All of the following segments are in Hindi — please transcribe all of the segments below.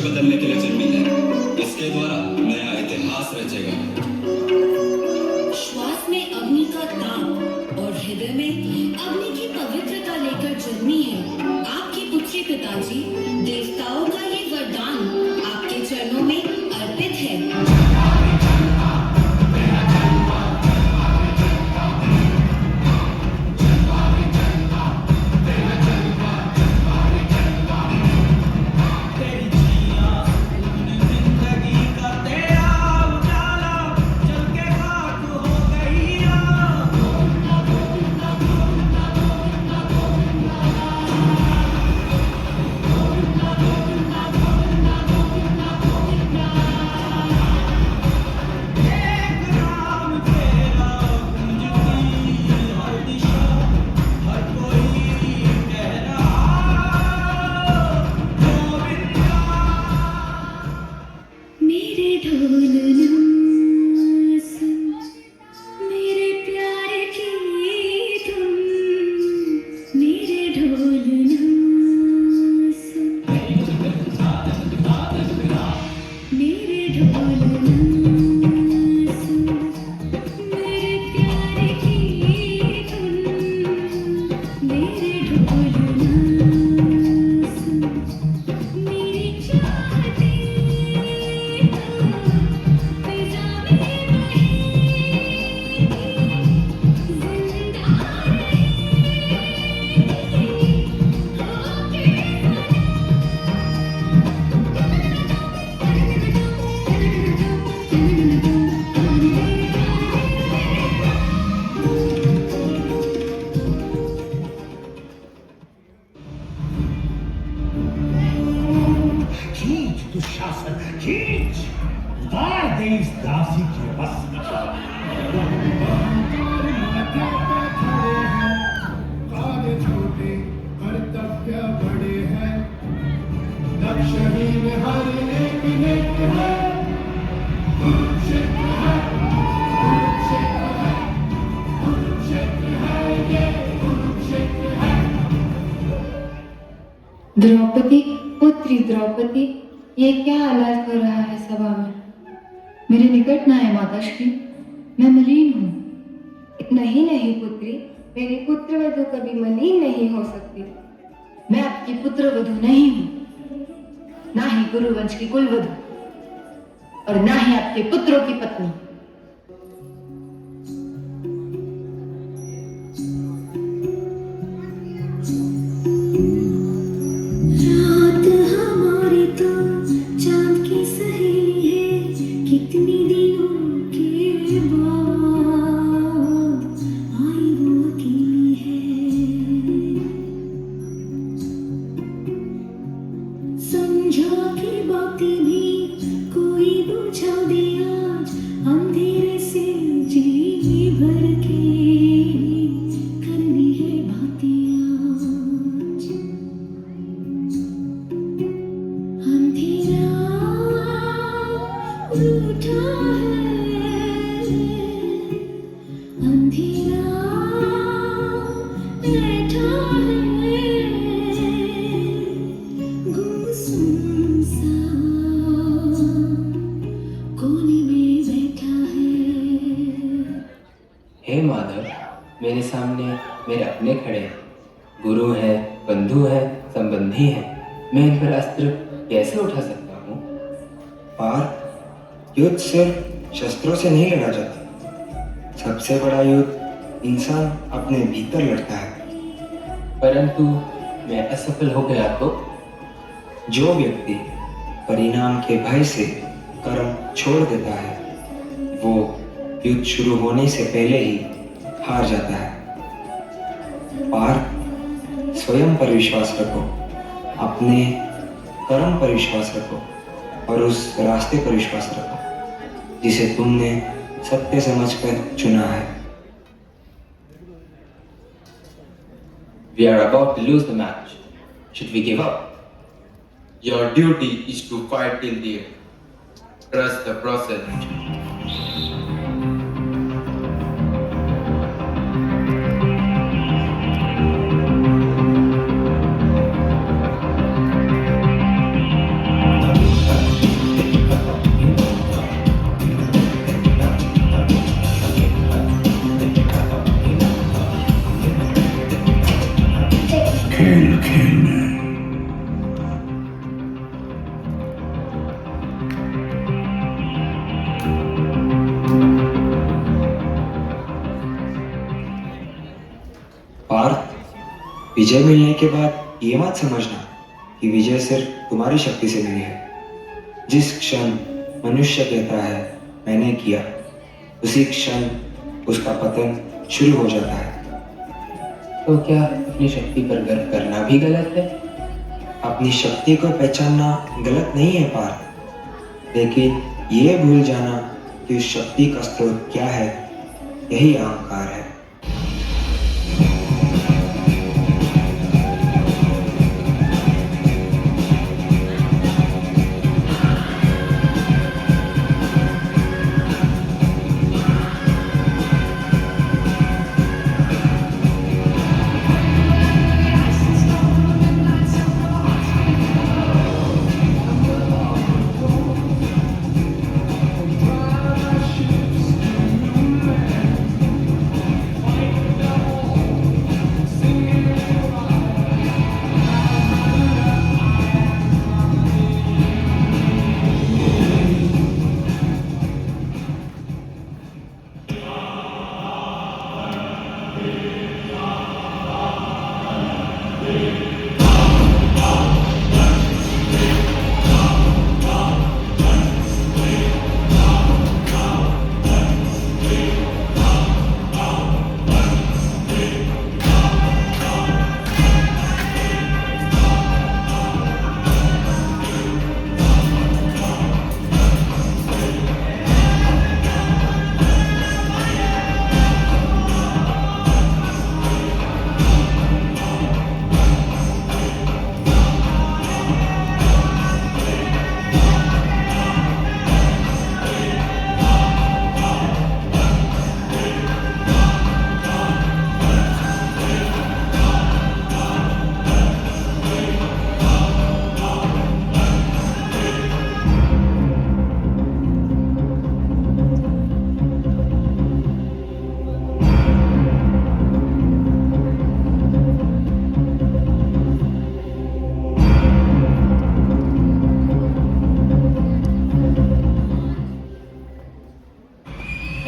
बदलने के लिए जन्मी है। इसके द्वारा नया इतिहास रचेगा। श्वास में अग्नि का ताप और हृदय में अग्नि की पवित्रता लेकर जन्मी है आपकी पुत्री पिताजी। देवताओं का ये वरदान आपके चरणों में अर्पित है। दुशासन खींच, उतार दे इस दासी के बस में। कार्य छोटे कर्तव्य बड़े हैं, लक्ष्य में हर एक नेक है। कुरुक्षेत्र है, कुरुक्षेत्र है, कुरुक्षेत्र है, ये कुरुक्षेत्र है। द्रौपदी, पुत्री द्रौपदी, ये क्या हालात हो रहा है सभा में? मेरे निकट न आए माताश्री, मैं मलिन हूँ। नहीं नहीं पुत्री, मेरी पुत्रवधू कभी मलिन नहीं हो सकती। मैं आपकी पुत्रवधू नहीं हूँ, ना ही गुरुवंश की कुलवधू, और ना ही आपके पुत्रों की पत्नी। हे माधव, मेरे सामने मेरे अपने खड़े हैं, गुरु है, बंधु है, संबंधी है। मैं इन पर अस्त्र कैसे उठा सकता हूँ? पार्थ, युद्ध सिर्फ शस्त्रों से नहीं लड़ा जाता। सबसे बड़ा युद्ध इंसान अपने भीतर लड़ता है। परंतु मैं असफल हो गया तो? जो व्यक्ति परिणाम के भय से कर्म छोड़ देता है, वो युद्ध शुरू होने से पहले ही हार जाता है। पार्थ, स्वयं पर विश्वास रखो, अपने कर्म पर विश्वास रखो और उस रास्ते पर विश्वास रखो जिसे तुमने सत्य समझकर चुना है। We are about to lose the match. Should we give up? Your duty is to fight till the end. Trust the process. विजय मिलने के बाद ये मत समझना कि विजय सिर्फ तुम्हारी शक्ति से मिली है। जिस क्षण मनुष्य कहता है मैंने किया, उसी क्षण उसका पतन शुरू हो जाता है। तो क्या अपनी शक्ति पर गर्व करना भी गलत है? अपनी शक्ति को पहचानना गलत नहीं है पार्थ, लेकिन ये भूल जाना कि उस शक्ति का स्रोत क्या है, यही अहंकार है।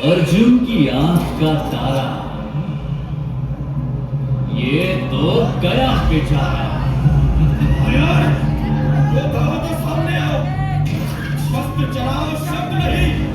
अर्जुन की आंख का तारा, ये तो गया बेचारा। तो सामने आओ, शस्त्र चलाओ, शब्द नहीं।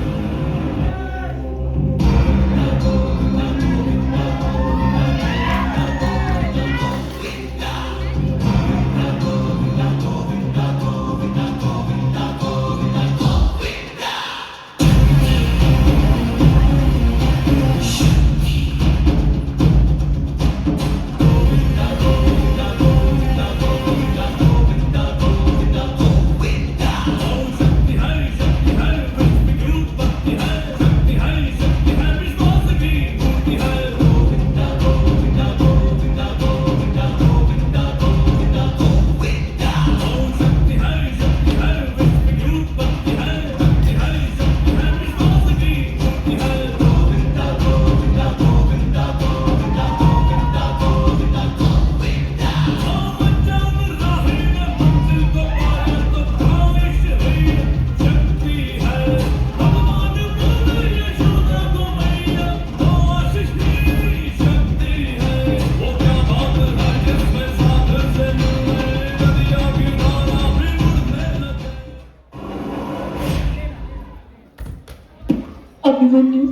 अभिमन्यु,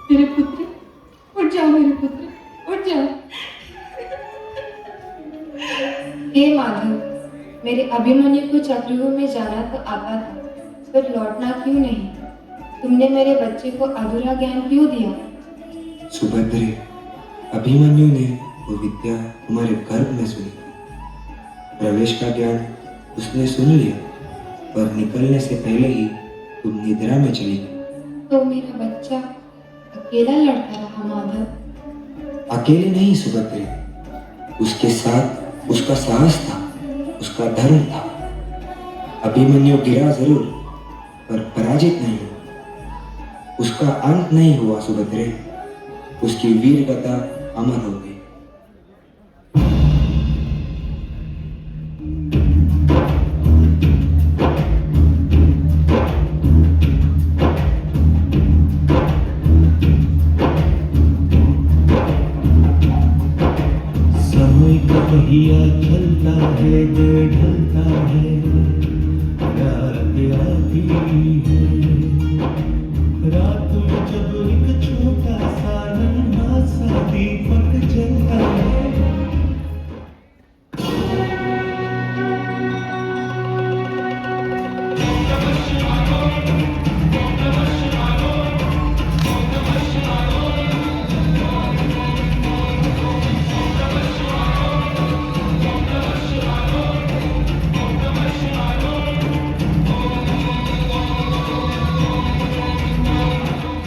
मेरे पुत्र, उठ जाओ मेरे पुत्र, उठ जाओ। हे माधव, मेरे अभिमन्यु को चक्रव्यूह में जाना तो आता था, पर लौटना क्यों नहीं? तुमने मेरे बच्चे को अधूरा ज्ञान क्यों दिया? सुभद्रे, अभिमन्यु ने वो विद्या तुम्हारे गर्भ में सुनी। प्रवेश का ज्ञान उसने सुन लिया, पर निकलने से पहले ही तुम निद्रा में चली गई। तो मेरा बच्चा अकेला लड़ता रहा माधव? अकेले नहीं सुभद्रे, उसके साथ उसका साहस था, उसका धर्म था। अभिमन्यु गिरा जरूर, पर पराजित नहीं हुआ। उसका अंत नहीं हुआ सुभद्रे, उसकी वीर गाथा अमर हो गई। समय का दिया जलता है दिल ढलता है रात आती है रात में जब एक छोटा सा नन्हा सा दीपक जलता है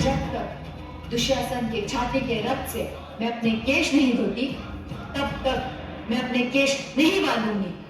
जब तक दुशासन के छाती के रक्त से मैं अपने केश नहीं धोती तब तक मैं अपने केश नहीं बांधूंगी।